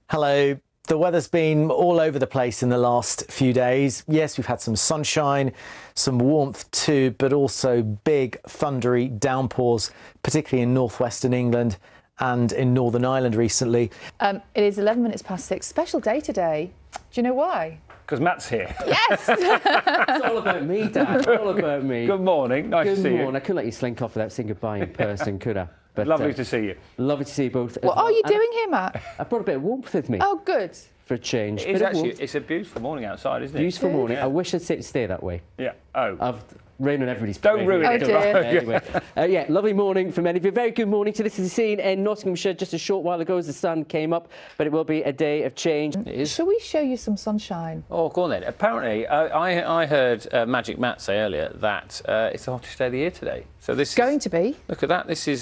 Hello. The weather's been all over the place in the last few days. Yes, we've had some sunshine, some warmth too, but also big thundery downpours, particularly in northwestern England and in Northern Ireland recently. It is 11 minutes past 6. Special day today. Do you know why? Because Matt's here. Yes! It's all about me, Dad. All about me. Good morning. Nice to see you. Good morning. I couldn't let you slink off without saying goodbye in person, could I? But, lovely to see you. Lovely to see you both. What are you doing here, Matt? I brought a bit of warmth with me. Oh, good. For a change. It's a beautiful morning outside, isn't it? Beautiful morning. Yeah. I wish I'd stay that way. Yeah. Oh. I've rain on everybody's Don't ruin it. Oh, dear. Anyway, yeah, lovely morning for many of you. Very good morning to this is the scene in Nottinghamshire just a short while ago as the sun came up, but it will be a day of change. Shall we show you some sunshine? Oh, go on then. Apparently, I heard Magic Matt say earlier that it's the hottest day of the year today. So this Going to be. Look at that. This is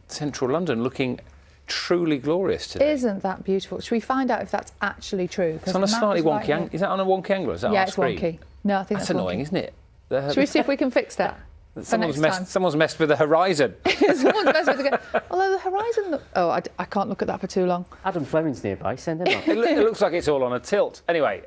central London looking truly glorious today. Isn't that beautiful? Should we find out if that's actually true? It's on a slightly wonky angle. Is that on a wonky angle? Or is that yeah, on it's screen? wonky. No, I think that's annoying, wonky. Isn't it? Should we see if we can fix that? Someone's messed with the horizon. Someone's messed with the... Although the horizon... Oh, I can't look at that for too long. Adam Fleming's nearby, send him up. It looks like it's all on a tilt. Anyway,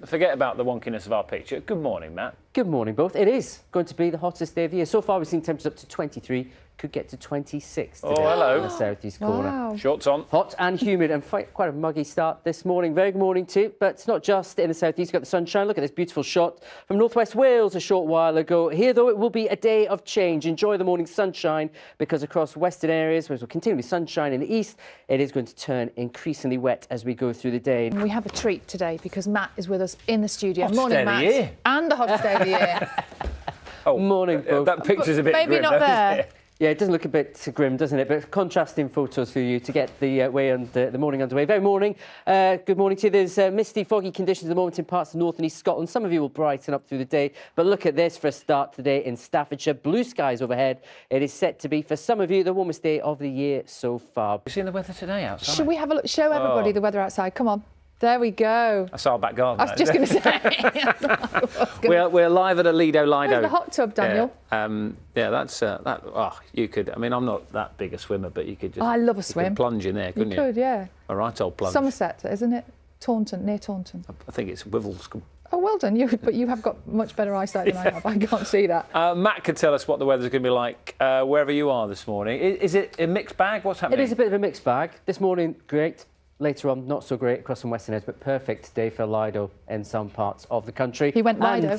forget about the wonkiness of our picture. Good morning, Matt. Good morning, both. It is going to be the hottest day of the year. So far, we've seen temperatures up to 23, could get to 26 today. Oh, hello. In the southeast corner. Wow. Shorts on. Hot and humid and quite a muggy start this morning. Very good morning too, but it's not just in the southeast. You've got the sunshine. Look at this beautiful shot from northwest Wales a short while ago. Here, though, it will be a day of change. Enjoy the morning sunshine because across western areas, where it will continue with sunshine in the east, it is going to turn increasingly wet as we go through the day. We have a treat today because Matt is with us in the studio. Hottest Morning, day of the Matt. year. And the hottest day of the year. Oh, Morning, both. That picture's a bit maybe grim, not though, there. isn't it? Yeah, it does look a bit grim, doesn't it? But contrasting photos for you to get the the morning underway. Very morning. Good morning to you. There's misty, foggy conditions at the moment in parts of north and east Scotland. Some of you will brighten up through the day. But look at this for a start today in Staffordshire. Blue skies overhead. It is set to be, for some of you, the warmest day of the year so far. You seen the weather today outside? Should we have a look? Show everybody the weather outside. Come on. There we go. That's our back garden. I was just going to say. We're live at a Lido. Where's the hot tub, Daniel? Yeah, that's that. Oh, you could. I mean, I'm not that big a swimmer, but you could just. Oh, I love a you swim. could plunge in there, couldn't you? You could, yeah. A right old plunge. Somerset, isn't it? Taunton, near Taunton. I think it's Wivelscombe. Oh, well done. But you have got much better eyesight than I have. I can't see that. Matt could tell us what the weather's going to be like wherever you are this morning. Is it a mixed bag? What's happening? It is a bit of a mixed bag. This morning, great. Later on, not so great across some western areas, but perfect day for Lido in some parts of the country. He went Lido.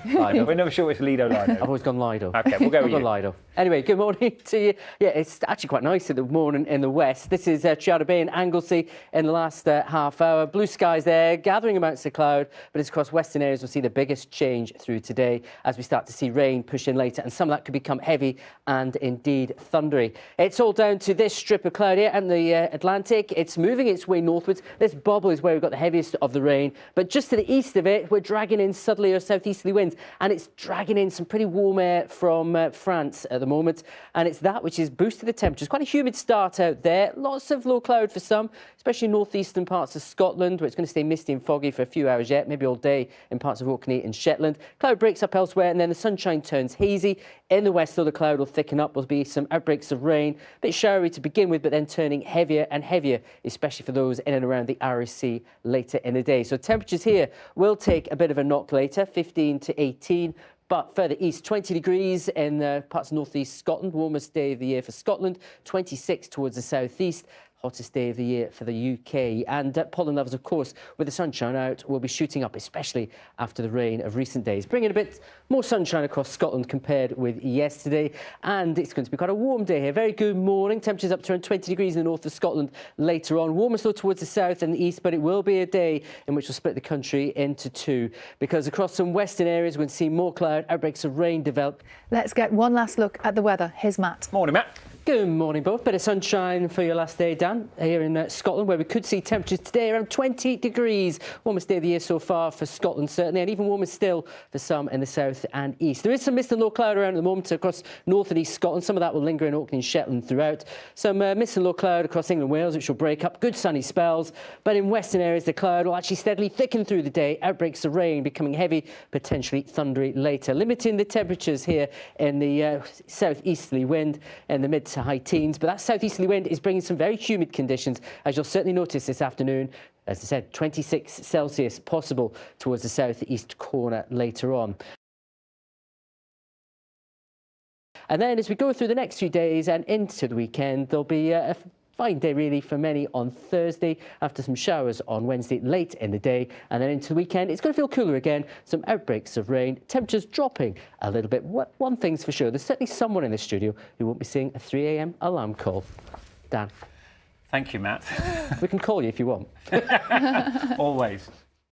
Lido. We're never sure it's Lido Lido. I've always gone Lido. OK, we'll go with you. Lido. Anyway, good morning to you. Yeah, it's actually quite nice at the morning in the west. This is Chiada Bay and Anglesey in the last half hour. Blue skies there, gathering amounts of cloud, but it's across western areas we'll see the biggest change through today as we start to see rain push in later, and some of that could become heavy and indeed thundery. It's all down to this strip of cloud here and the Atlantic. It's moving its way northwards. This bubble is where we've got the heaviest of the rain, but just to the east of it, we're dragging in southerly or southeasterly winds, and it's dragging in some pretty warm air from France at the moment, and it's that which is boosting the temperatures. Quite a humid start out there. Lots of low cloud for some, especially northeastern parts of Scotland, where it's going to stay misty and foggy for a few hours yet, maybe all day in parts of Orkney and Shetland. Cloud breaks up elsewhere, and then the sunshine turns hazy. In the west, though, the cloud will thicken up. There'll be some outbreaks of rain, a bit showery to begin with, but then turning heavier and heavier, especially for those in and around the Irish Sea later in the day. So temperatures here will take a bit of a knock later, 15 to 18. But further east, 20 degrees in parts of northeast Scotland, warmest day of the year for Scotland, 26 towards the southeast. Hottest day of the year for the UK. And pollen levels, of course, with the sunshine out, will be shooting up, especially after the rain of recent days, bringing a bit more sunshine across Scotland compared with yesterday. And it's going to be quite a warm day here. Very good morning. Temperatures up to around 20 degrees in the north of Scotland later on. Warmest though towards the south and the east, but it will be a day in which we'll split the country into two, because across some western areas we're going to see more cloud, outbreaks of rain develop. Let's get one last look at the weather. Here's Matt. Morning, Matt. Good morning, both. Bit of sunshine for your last day, Dan, here in Scotland, where we could see temperatures today around 20 degrees. Warmest day of the year so far for Scotland, certainly, and even warmer still for some in the south and east. There is some mist and low cloud around at the moment across north and east Scotland. Some of that will linger in Orkney and Shetland throughout. Some mist and low cloud across England and Wales, which will break up. Good sunny spells. But in western areas, the cloud will actually steadily thicken through the day. Outbreaks of rain becoming heavy, potentially thundery later. Limiting the temperatures here in the southeasterly wind in the mid to to high teens, but that southeasterly wind is bringing some very humid conditions, as you'll certainly notice this afternoon. As I said, 26 Celsius possible towards the southeast corner later on. And then as we go through the next few days and into the weekend, there'll be a fine day really for many on Thursday, after some showers on Wednesday late in the day, and then into the weekend it's going to feel cooler again, some outbreaks of rain, temperatures dropping a little bit. One thing's for sure, there's certainly someone in the studio who won't be seeing a 3 a.m. alarm call. Dan. Thank you, Matt. We can call you if you want. Always.